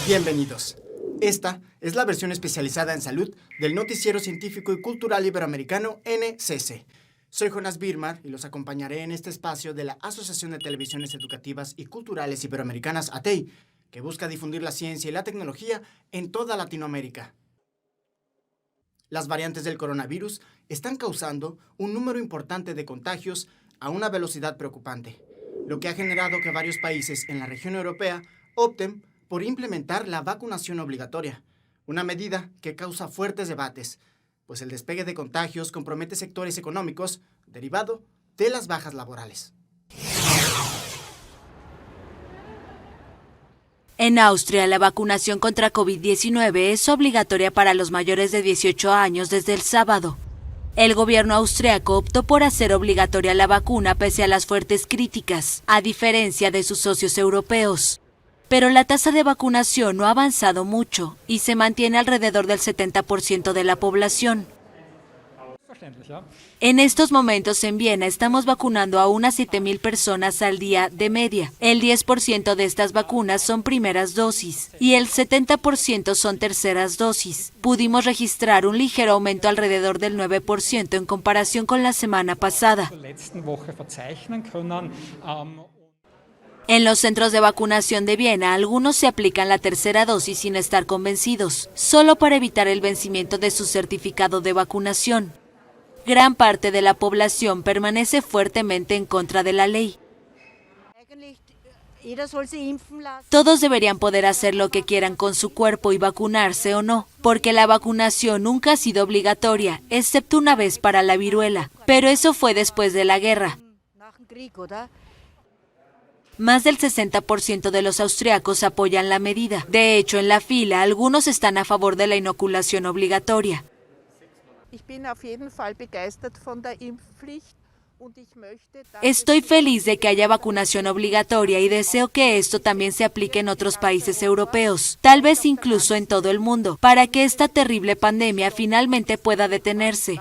Bienvenidos. Esta es la versión especializada en salud del Noticiero Científico y Cultural Iberoamericano NCC. Soy Jonas Birmar y los acompañaré en este espacio de la Asociación de Televisiones Educativas y Culturales Iberoamericanas, ATEI, que busca difundir la ciencia y la tecnología en toda Latinoamérica. Las variantes del coronavirus están causando un número importante de contagios a una velocidad preocupante, lo que ha generado que varios países en la región europea opten por implementar la vacunación obligatoria, una medida que causa fuertes debates, pues el despegue de contagios compromete sectores económicos derivado de las bajas laborales. En Austria, la vacunación contra COVID-19 es obligatoria para los mayores de 18 años desde el sábado. El gobierno austriaco optó por hacer obligatoria la vacuna pese a las fuertes críticas, a diferencia de sus socios europeos. Pero la tasa de vacunación no ha avanzado mucho y se mantiene alrededor del 70% de la población. En estos momentos en Viena estamos vacunando a unas 7,000 personas al día de media. El 10% de estas vacunas son primeras dosis y el 70% son terceras dosis. Pudimos registrar un ligero aumento alrededor del 9% en comparación con la semana pasada. En los centros de vacunación de Viena, algunos se aplican la tercera dosis sin estar convencidos, solo para evitar el vencimiento de su certificado de vacunación. Gran parte de la población permanece fuertemente en contra de la ley. Todos deberían poder hacer lo que quieran con su cuerpo y vacunarse o no, porque la vacunación nunca ha sido obligatoria, excepto una vez para la viruela, pero eso fue después de la guerra. Más del 60% de los austriacos apoyan la medida. De hecho, en la fila, algunos están a favor de la inoculación obligatoria. Estoy feliz de que haya vacunación obligatoria y deseo que esto también se aplique en otros países europeos, tal vez incluso en todo el mundo, para que esta terrible pandemia finalmente pueda detenerse.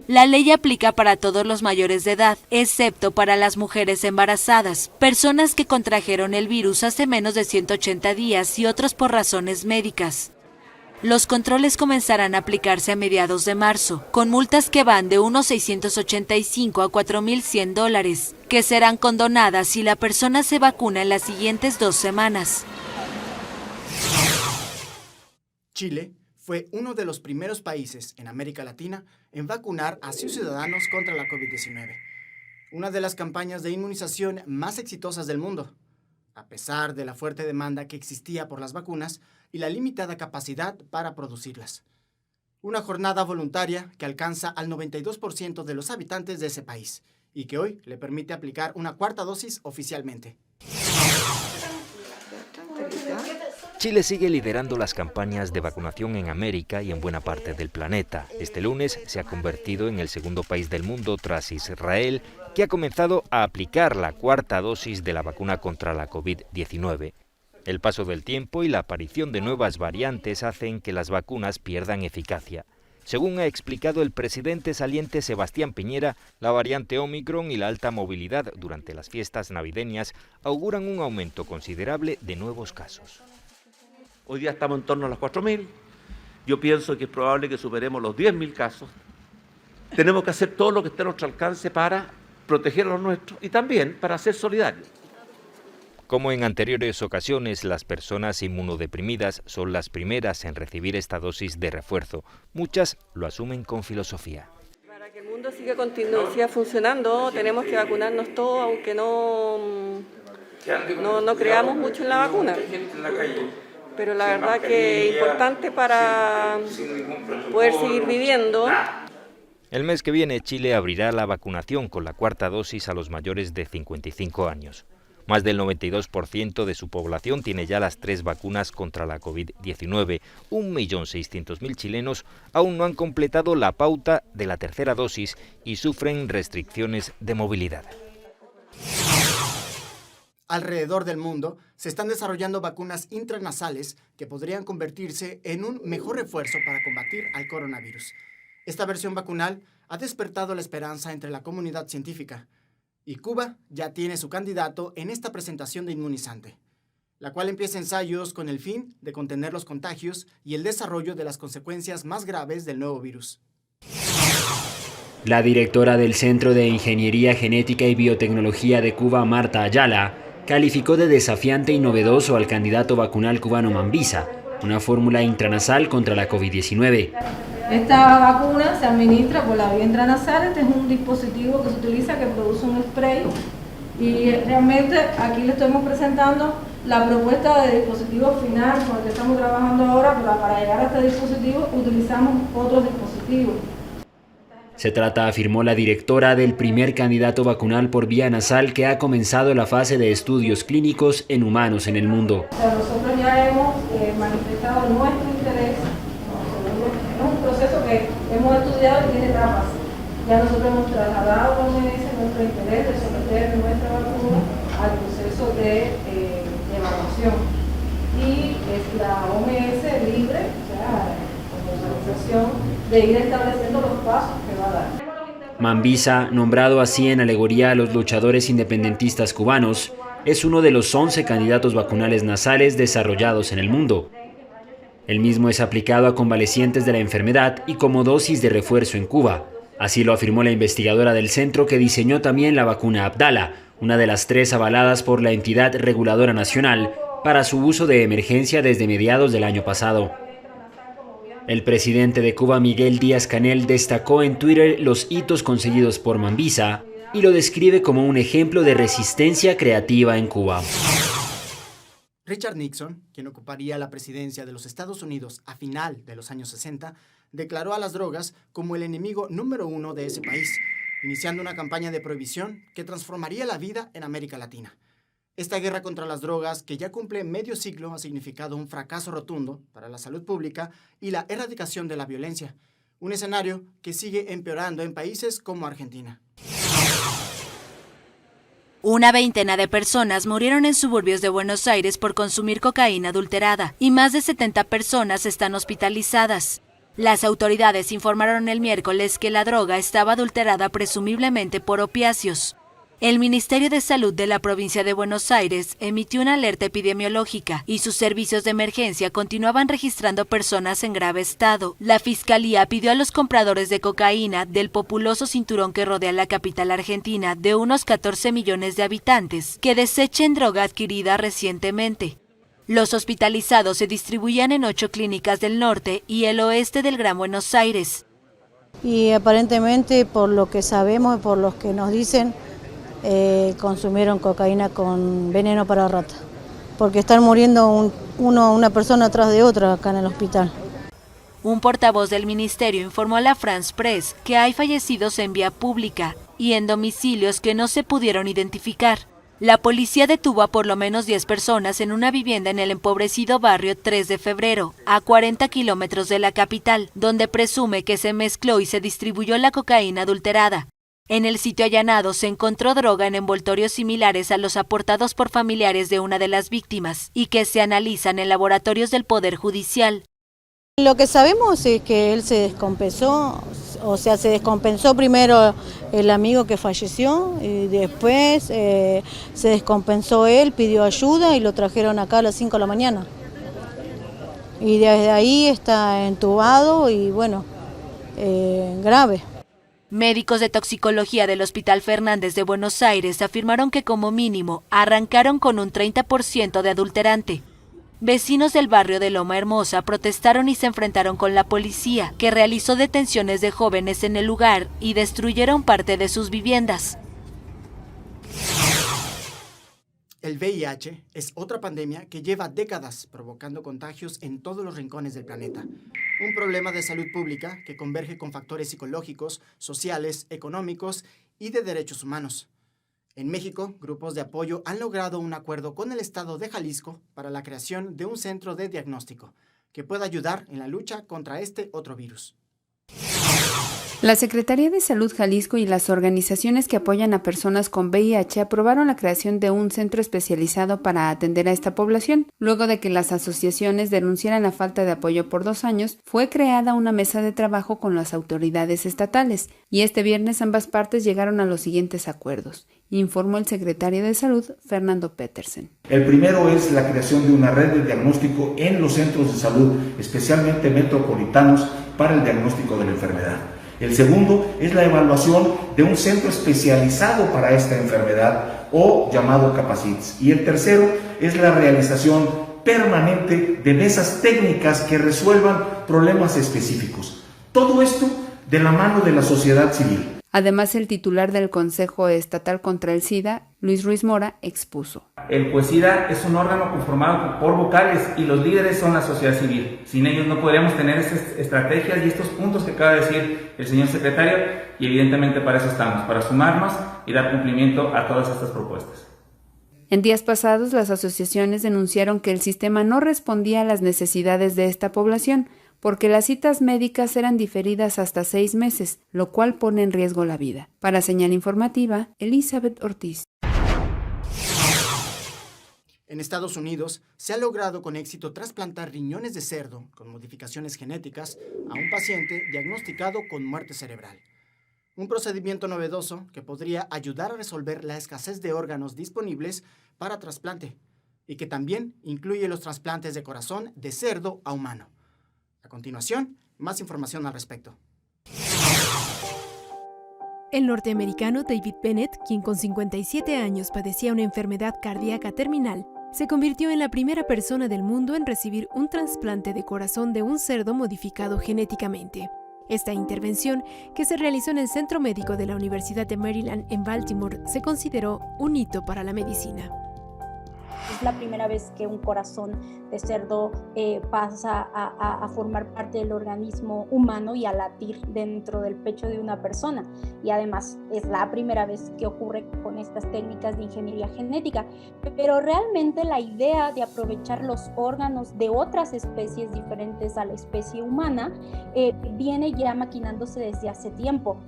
La ley aplica para todos los mayores de edad, excepto para las mujeres embarazadas, personas que contrajeron el virus hace menos de 180 días y otros por razones médicas. Los controles comenzarán a aplicarse a mediados de marzo, con multas que van de unos $685 a $4,100, que serán condonadas si la persona se vacuna en las siguientes 2 semanas. Chile fue uno de los primeros países en América Latina en vacunar a sus ciudadanos contra la COVID-19, una de las campañas de inmunización más exitosas del mundo, a pesar de la fuerte demanda que existía por las vacunas y la limitada capacidad para producirlas. Una jornada voluntaria que alcanza al 92% de los habitantes de ese país y que hoy le permite aplicar una 4ª dosis oficialmente. Chile sigue liderando las campañas de vacunación en América y en buena parte del planeta. Este lunes se ha convertido en el segundo país del mundo tras Israel, que ha comenzado a aplicar la 4ª dosis de la vacuna contra la COVID-19. El paso del tiempo y la aparición de nuevas variantes hacen que las vacunas pierdan eficacia. Según ha explicado el presidente saliente Sebastián Piñera, la variante Omicron y la alta movilidad durante las fiestas navideñas auguran un aumento considerable de nuevos casos. Hoy día estamos en torno a los 4.000. Yo pienso que es probable que superemos los 10.000 casos. Tenemos que hacer todo lo que esté a nuestro alcance para proteger a los nuestros y también para ser solidarios. Como en anteriores ocasiones, las personas inmunodeprimidas son las primeras en recibir esta dosis de refuerzo. Muchas lo asumen con filosofía. Para que el mundo siga funcionando, tenemos que vacunarnos todos, aunque no creamos mucho en la vacuna. Pero la verdad que es importante para poder seguir viviendo. El mes que viene Chile abrirá la vacunación con la 4ª dosis a los mayores de 55 años. Más del 92% de su población tiene ya las 3 vacunas contra la COVID-19. 1.600.000 chilenos aún no han completado la pauta de la tercera dosis y sufren restricciones de movilidad. Alrededor del mundo se están desarrollando vacunas intranasales que podrían convertirse en un mejor refuerzo para combatir al coronavirus. Esta versión vacunal ha despertado la esperanza entre la comunidad científica y Cuba ya tiene su candidato en esta presentación de inmunizante. la cual empieza ensayos con el fin de contener los contagios y el desarrollo de las consecuencias más graves del nuevo virus. La directora del Centro de Ingeniería Genética y Biotecnología de Cuba, Marta Ayala, calificó de desafiante y novedoso al candidato vacunal cubano Mambisa, una fórmula intranasal contra la COVID-19. Esta vacuna se administra por la vía intranasal. Este es un dispositivo que se utiliza que produce un spray y realmente aquí le estamos presentando la propuesta de dispositivo final con el que estamos trabajando ahora, pero para llegar a este dispositivo utilizamos otros dispositivos. Se trata, afirmó la directora, del primer candidato vacunal por vía nasal que ha comenzado la fase de estudios clínicos en humanos en el mundo. O sea, nosotros ya hemos manifestado nuestro interés. Es un proceso que hemos estudiado y tiene etapas. Ya nosotros hemos trasladado a OMS nuestro interés de someter nuestra vacuna al proceso de evaluación. Y es la OMS libre, o sea, como organización, de ir estableciendo los pasos que va a dar. Mambisa, nombrado así en alegoría a los luchadores independentistas cubanos, es uno de los 11 candidatos vacunales nasales desarrollados en el mundo. El mismo es aplicado a convalecientes de la enfermedad y como dosis de refuerzo en Cuba. Así lo afirmó la investigadora del centro, que diseñó también la vacuna Abdala, una de las 3 avaladas por la entidad reguladora nacional para su uso de emergencia desde mediados del año pasado. El presidente de Cuba, Miguel Díaz-Canel, destacó en Twitter los hitos conseguidos por Mambisa y lo describe como un ejemplo de resistencia creativa en Cuba. Richard Nixon, quien ocuparía la presidencia de los Estados Unidos a final de los años 60, declaró a las drogas como el enemigo número 1 de ese país, iniciando una campaña de prohibición que transformaría la vida en América Latina. Esta guerra contra las drogas, que ya cumple medio siglo, ha significado un fracaso rotundo para la salud pública y la erradicación de la violencia, un escenario que sigue empeorando en países como Argentina. Una veintena de personas murieron en suburbios de Buenos Aires por consumir cocaína adulterada y más de 70 personas están hospitalizadas. Las autoridades informaron el miércoles que la droga estaba adulterada presumiblemente por opiáceos. El Ministerio de Salud de la provincia de Buenos Aires emitió una alerta epidemiológica y sus servicios de emergencia continuaban registrando personas en grave estado. La Fiscalía pidió a los compradores de cocaína del populoso cinturón que rodea la capital argentina, de unos 14 millones de habitantes, que desechen droga adquirida recientemente. Los hospitalizados se distribuían en 8 clínicas del norte y el oeste del Gran Buenos Aires. Y aparentemente, por lo que sabemos y por lo que nos dicen, consumieron cocaína con veneno para rata, porque están muriendo una persona atrás de otra acá en el hospital. Un portavoz del ministerio informó a la France Press que hay fallecidos en vía pública y en domicilios que no se pudieron identificar. La policía detuvo a por lo menos 10 personas en una vivienda en el empobrecido barrio 3 de Febrero, a 40 kilómetros de la capital, donde presume que se mezcló y se distribuyó la cocaína adulterada. En el sitio allanado se encontró droga en envoltorios similares a los aportados por familiares de una de las víctimas y que se analizan en laboratorios del Poder Judicial. Lo que sabemos es que él se descompensó, o sea, se descompensó primero el amigo que falleció y después se descompensó él, pidió ayuda y lo trajeron acá a las 5 de la mañana. Y desde ahí está entubado y bueno, grave. Médicos de toxicología del Hospital Fernández de Buenos Aires afirmaron que como mínimo arrancaron con un 30% de adulterante. Vecinos del barrio de Loma Hermosa protestaron y se enfrentaron con la policía, que realizó detenciones de jóvenes en el lugar y destruyeron parte de sus viviendas. El VIH es otra pandemia que lleva décadas provocando contagios en todos los rincones del planeta. Un problema de salud pública que converge con factores psicológicos, sociales, económicos y de derechos humanos. En México, grupos de apoyo han logrado un acuerdo con el estado de Jalisco para la creación de un centro de diagnóstico que pueda ayudar en la lucha contra este otro virus. La Secretaría de Salud Jalisco y las organizaciones que apoyan a personas con VIH aprobaron la creación de un centro especializado para atender a esta población. Luego de que las asociaciones denunciaran la falta de apoyo por 2 años, fue creada una mesa de trabajo con las autoridades estatales y este viernes ambas partes llegaron a los siguientes acuerdos, informó el secretario de Salud, Fernando Petersen. El primero es la creación de una red de diagnóstico en los centros de salud, especialmente metropolitanos, para el diagnóstico de la enfermedad. El segundo es la evaluación de un centro especializado para esta enfermedad o llamado Capacits. Y el tercero es la realización permanente de mesas técnicas que resuelvan problemas específicos. Todo esto de la mano de la sociedad civil. Además, el titular del Consejo Estatal contra el SIDA, Luis Ruiz Mora, expuso. El COESIDA es un órgano conformado por vocales y los líderes son la sociedad civil. Sin ellos no podríamos tener estas estrategias y estos puntos que acaba de decir el señor secretario, y evidentemente para eso estamos, para sumarnos y dar cumplimiento a todas estas propuestas. En días pasados, las asociaciones denunciaron que el sistema no respondía a las necesidades de esta población, porque las citas médicas eran diferidas hasta 6 meses, lo cual pone en riesgo la vida. Para Señal Informativa, Elizabeth Ortiz. En Estados Unidos se ha logrado con éxito trasplantar riñones de cerdo con modificaciones genéticas a un paciente diagnosticado con muerte cerebral. Un procedimiento novedoso que podría ayudar a resolver la escasez de órganos disponibles para trasplante y que también incluye los trasplantes de corazón de cerdo a humano. A continuación, más información al respecto. El norteamericano David Bennett, quien con 57 años padecía una enfermedad cardíaca terminal, se convirtió en la primera persona del mundo en recibir un trasplante de corazón de un cerdo modificado genéticamente. Esta intervención, que se realizó en el Centro Médico de la Universidad de Maryland en Baltimore, se consideró un hito para la medicina. Es la primera vez que un corazón de cerdo pasa a formar parte del organismo humano y a latir dentro del pecho de una persona. Y además es la primera vez que ocurre con estas técnicas de ingeniería genética. Pero realmente la idea de aprovechar los órganos de otras especies diferentes a la especie humana viene ya maquinándose desde hace tiempo.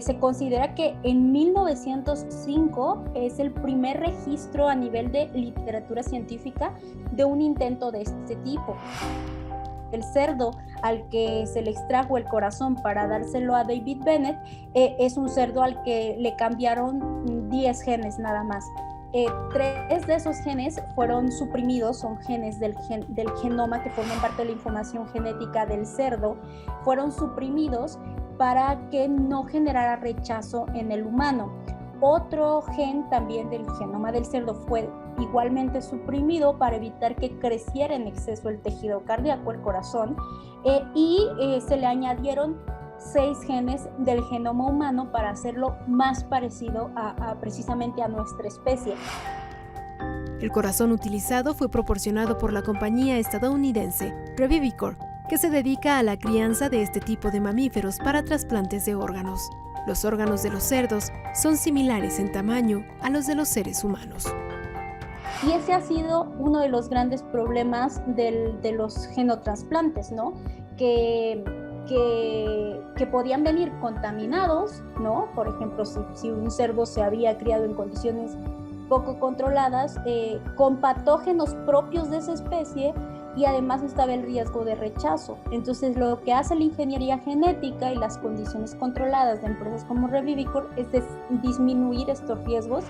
Se considera que en 1905 es el primer registro a nivel de literatura científica de un intento de este tipo. El cerdo al que se le extrajo el corazón para dárselo a David Bennett es un cerdo al que le cambiaron 10 genes nada más. 3 de esos genes fueron suprimidos, son genes del genoma que forman parte de la información genética del cerdo, fueron suprimidos para que no generara rechazo en el humano. Otro gen también del genoma del cerdo fue igualmente suprimido para evitar que creciera en exceso el tejido cardíaco, el corazón, y se le añadieron 6 genes del genoma humano para hacerlo más parecido precisamente a nuestra especie. El corazón utilizado fue proporcionado por la compañía estadounidense Revivicor, que se dedica a la crianza de este tipo de mamíferos para trasplantes de órganos. Los órganos de los cerdos son similares en tamaño a los de los seres humanos. Y ese ha sido uno de los grandes problemas de los genotrasplantes, ¿no? Que podían venir contaminados, ¿no? Por ejemplo, si un cerdo se había criado en condiciones poco controladas, con patógenos propios de esa especie, y además estaba el riesgo de rechazo. Entonces, lo que hace la ingeniería genética y las condiciones controladas de empresas como Revivicor es disminuir estos riesgos.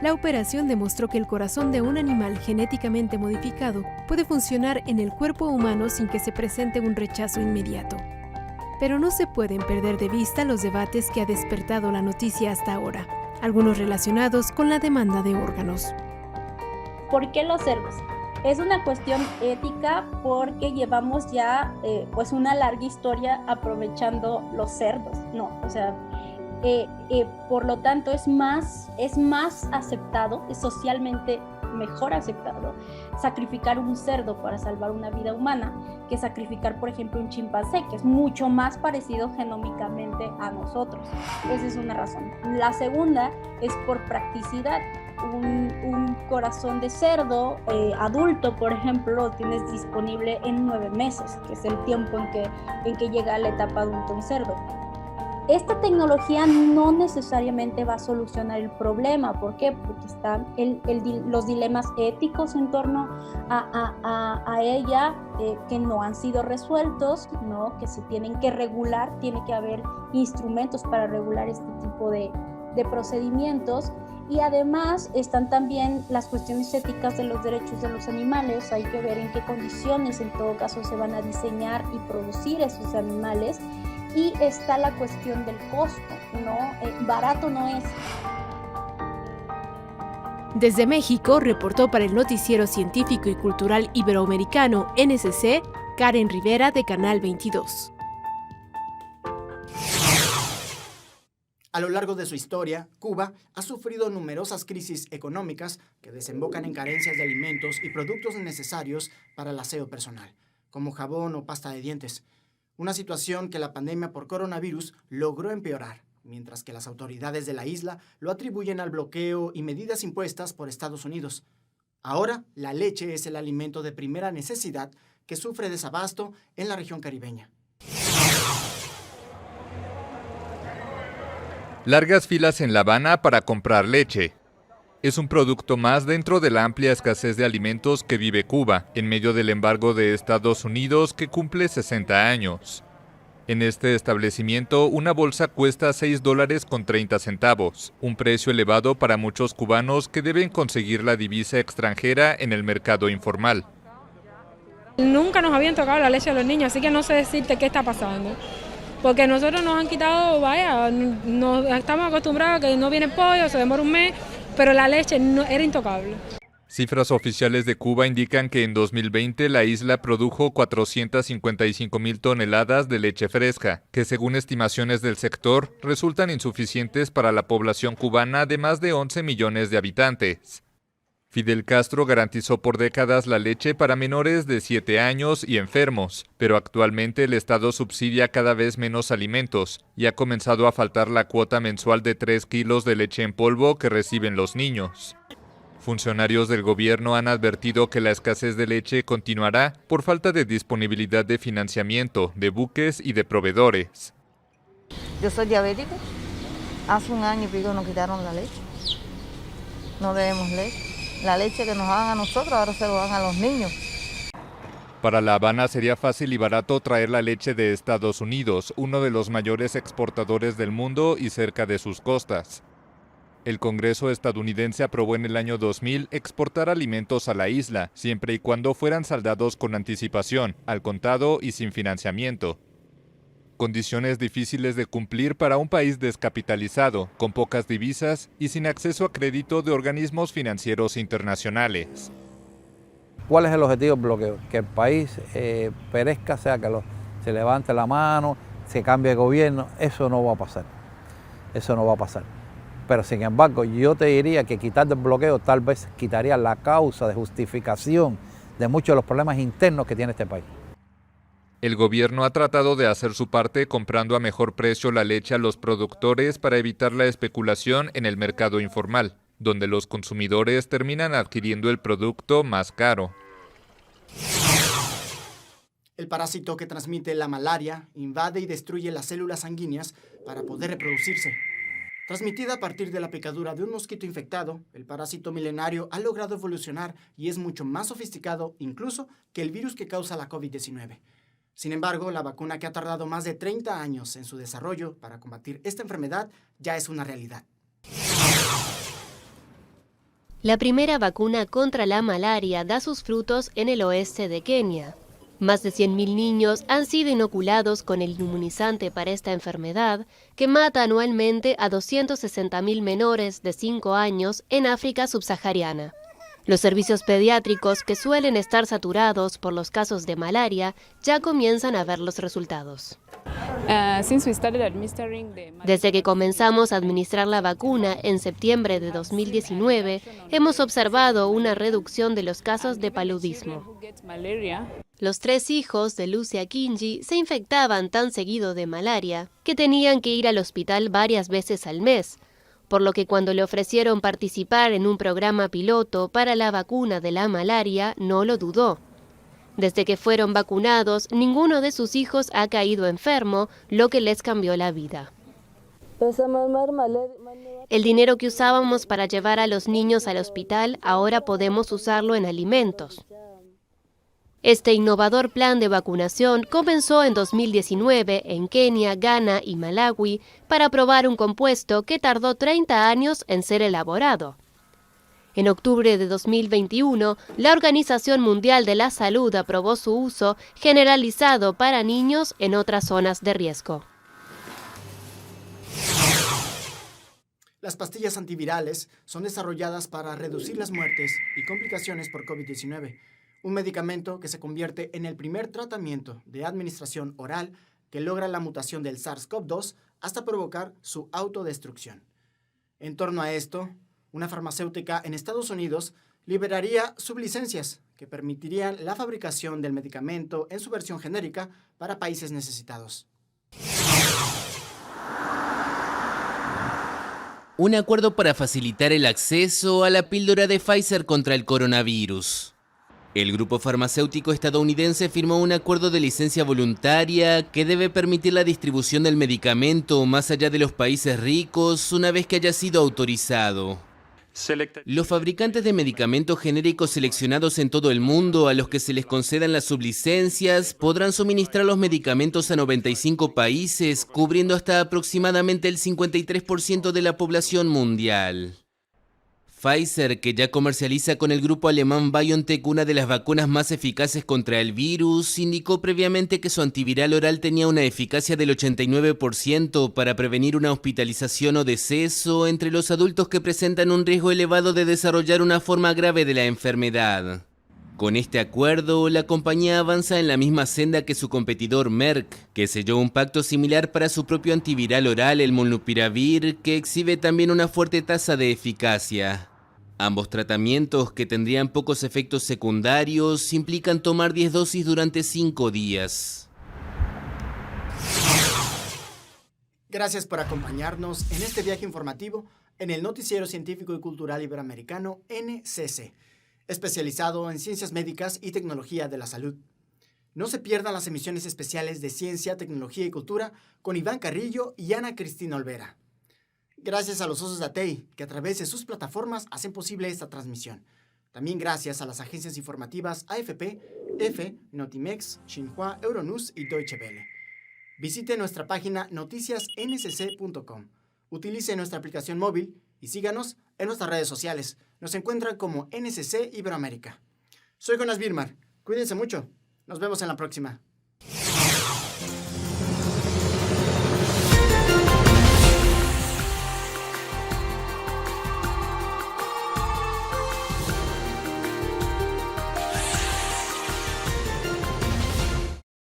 La operación demostró que el corazón de un animal genéticamente modificado puede funcionar en el cuerpo humano sin que se presente un rechazo inmediato. Pero no se pueden perder de vista los debates que ha despertado la noticia hasta ahora, algunos relacionados con la demanda de órganos. ¿Por qué los cerdos? Es una cuestión ética porque llevamos ya pues una larga historia aprovechando los cerdos, ¿no? O sea, por lo tanto es más aceptado, es socialmente mejor aceptado sacrificar un cerdo para salvar una vida humana que sacrificar, por ejemplo, un chimpancé, que es mucho más parecido genómicamente a nosotros. Esa es una razón. La segunda es por practicidad. un corazón de cerdo adulto, por ejemplo, lo tienes disponible en 9 meses, que es el tiempo en que llega a la etapa adulta un cerdo. Esta tecnología no necesariamente va a solucionar el problema. ¿Por qué? Porque están los dilemas éticos en torno a ella que no han sido resueltos, ¿no? Que se tienen que regular, tiene que haber instrumentos para regular este tipo de procedimientos. Y además están también las cuestiones éticas de los derechos de los animales. Hay que ver en qué condiciones en todo caso se van a diseñar y producir esos animales. Y está la cuestión del costo, ¿no? Barato no es. Desde México, reportó para el Noticiero Científico y Cultural Iberoamericano NSC, Karen Rivera de Canal 22. A lo largo de su historia, Cuba ha sufrido numerosas crisis económicas que desembocan en carencias de alimentos y productos necesarios para el aseo personal, como jabón o pasta de dientes. Una situación que la pandemia por coronavirus logró empeorar, mientras que las autoridades de la isla lo atribuyen al bloqueo y medidas impuestas por Estados Unidos. Ahora, la leche es el alimento de primera necesidad que sufre desabasto en la región caribeña. Largas filas en La Habana para comprar leche. Es un producto más dentro de la amplia escasez de alimentos que vive Cuba, en medio del embargo de Estados Unidos que cumple 60 años. En este establecimiento, una bolsa cuesta $6.30, un precio elevado para muchos cubanos que deben conseguir la divisa extranjera en el mercado informal. Nunca nos habían tocado la leche a los niños, así que no sé decirte qué está pasando. Porque nosotros nos han quitado, estamos acostumbrados a que no viene pollo, se demora un mes, pero la leche no, era intocable. Cifras oficiales de Cuba indican que en 2020 la isla produjo 455,000 toneladas de leche fresca, que según estimaciones del sector resultan insuficientes para la población cubana de más de 11 millones de habitantes. Fidel Castro garantizó por décadas la leche para menores de 7 años y enfermos, pero actualmente el Estado subsidia cada vez menos alimentos y ha comenzado a faltar la cuota mensual de 3 kilos de leche en polvo que reciben los niños. Funcionarios del gobierno han advertido que la escasez de leche continuará por falta de disponibilidad de financiamiento, de buques y de proveedores. Yo soy diabético. Hace 1 año y pico nos quitaron la leche. No debemos leche. La leche que nos dan a nosotros ahora se lo dan a los niños. Para La Habana sería fácil y barato traer la leche de Estados Unidos, uno de los mayores exportadores del mundo y cerca de sus costas. El Congreso estadounidense aprobó en el año 2000 exportar alimentos a la isla, siempre y cuando fueran saldados con anticipación, al contado y sin financiamiento. Condiciones difíciles de cumplir para un país descapitalizado, con pocas divisas y sin acceso a crédito de organismos financieros internacionales. ¿Cuál es el objetivo del bloqueo? Que el país perezca, sea que se levante la mano, se cambie de gobierno. Eso no va a pasar. Eso no va a pasar. Pero sin embargo, yo te diría que quitando el bloqueo tal vez quitaría la causa de justificación de muchos de los problemas internos que tiene este país. El gobierno ha tratado de hacer su parte comprando a mejor precio la leche a los productores para evitar la especulación en el mercado informal, donde los consumidores terminan adquiriendo el producto más caro. El parásito que transmite la malaria invade y destruye las células sanguíneas para poder reproducirse. Transmitida a partir de la picadura de un mosquito infectado, el parásito milenario ha logrado evolucionar y es mucho más sofisticado incluso que el virus que causa la COVID-19. Sin embargo, la vacuna que ha tardado más de 30 años en su desarrollo para combatir esta enfermedad ya es una realidad. La primera vacuna contra la malaria da sus frutos en el oeste de Kenia. Más de 100.000 niños han sido inoculados con el inmunizante para esta enfermedad, que mata anualmente a 260.000 menores de 5 años en África subsahariana. Los servicios pediátricos, que suelen estar saturados por los casos de malaria, ya comienzan a ver los resultados. Desde que comenzamos a administrar la vacuna en septiembre de 2019, hemos observado una reducción de los casos de paludismo. Los 3 hijos de Lucia Kinji se infectaban tan seguido de malaria que tenían que ir al hospital varias veces al mes. por lo que cuando le ofrecieron participar en un programa piloto para la vacuna de la malaria, no lo dudó. Desde que fueron vacunados, ninguno de sus hijos ha caído enfermo, lo que les cambió la vida. El dinero que usábamos para llevar a los niños al hospital, ahora podemos usarlo en alimentos. Este innovador plan de vacunación comenzó en 2019 en Kenia, Ghana y Malawi para probar un compuesto que tardó 30 años en ser elaborado. En octubre de 2021, la Organización Mundial de la Salud aprobó su uso generalizado para niños en otras zonas de riesgo. Las pastillas antivirales son desarrolladas para reducir las muertes y complicaciones por COVID-19, un medicamento que se convierte en el primer tratamiento de administración oral que logra la mutación del SARS-CoV-2 hasta provocar su autodestrucción. En torno a esto, una farmacéutica en Estados Unidos liberaría sublicencias que permitirían la fabricación del medicamento en su versión genérica para países necesitados. Un acuerdo para facilitar el acceso a la píldora de Pfizer contra el coronavirus. El grupo farmacéutico estadounidense firmó un acuerdo de licencia voluntaria que debe permitir la distribución del medicamento más allá de los países ricos una vez que haya sido autorizado. Los fabricantes de medicamentos genéricos seleccionados en todo el mundo a los que se les concedan las sublicencias podrán suministrar los medicamentos a 95 países, cubriendo hasta aproximadamente el 53% de la población mundial. Pfizer, que ya comercializa con el grupo alemán BioNTech una de las vacunas más eficaces contra el virus, indicó previamente que su antiviral oral tenía una eficacia del 89% para prevenir una hospitalización o deceso entre los adultos que presentan un riesgo elevado de desarrollar una forma grave de la enfermedad. Con este acuerdo, la compañía avanza en la misma senda que su competidor Merck, que selló un pacto similar para su propio antiviral oral, el Molnupiravir, que exhibe también una fuerte tasa de eficacia. Ambos tratamientos, que tendrían pocos efectos secundarios, implican tomar 10 dosis durante 5 días. Gracias por acompañarnos en este viaje informativo en el Noticiero Científico y Cultural Iberoamericano NCC, especializado en ciencias médicas y tecnología de la salud. No se pierdan las emisiones especiales de Ciencia, Tecnología y Cultura con Iván Carrillo y Ana Cristina Olvera. Gracias a los Osos de Atey, que a través de sus plataformas hacen posible esta transmisión. También gracias a las agencias informativas AFP, EFE, Notimex, Xinhua, Euronews y Deutsche Welle. Visite nuestra página noticiasncc.com. Utilice nuestra aplicación móvil y síganos en nuestras redes sociales. Nos encuentran como NCC Iberoamérica. Soy Jonas Birmar. Cuídense mucho. Nos vemos en la próxima.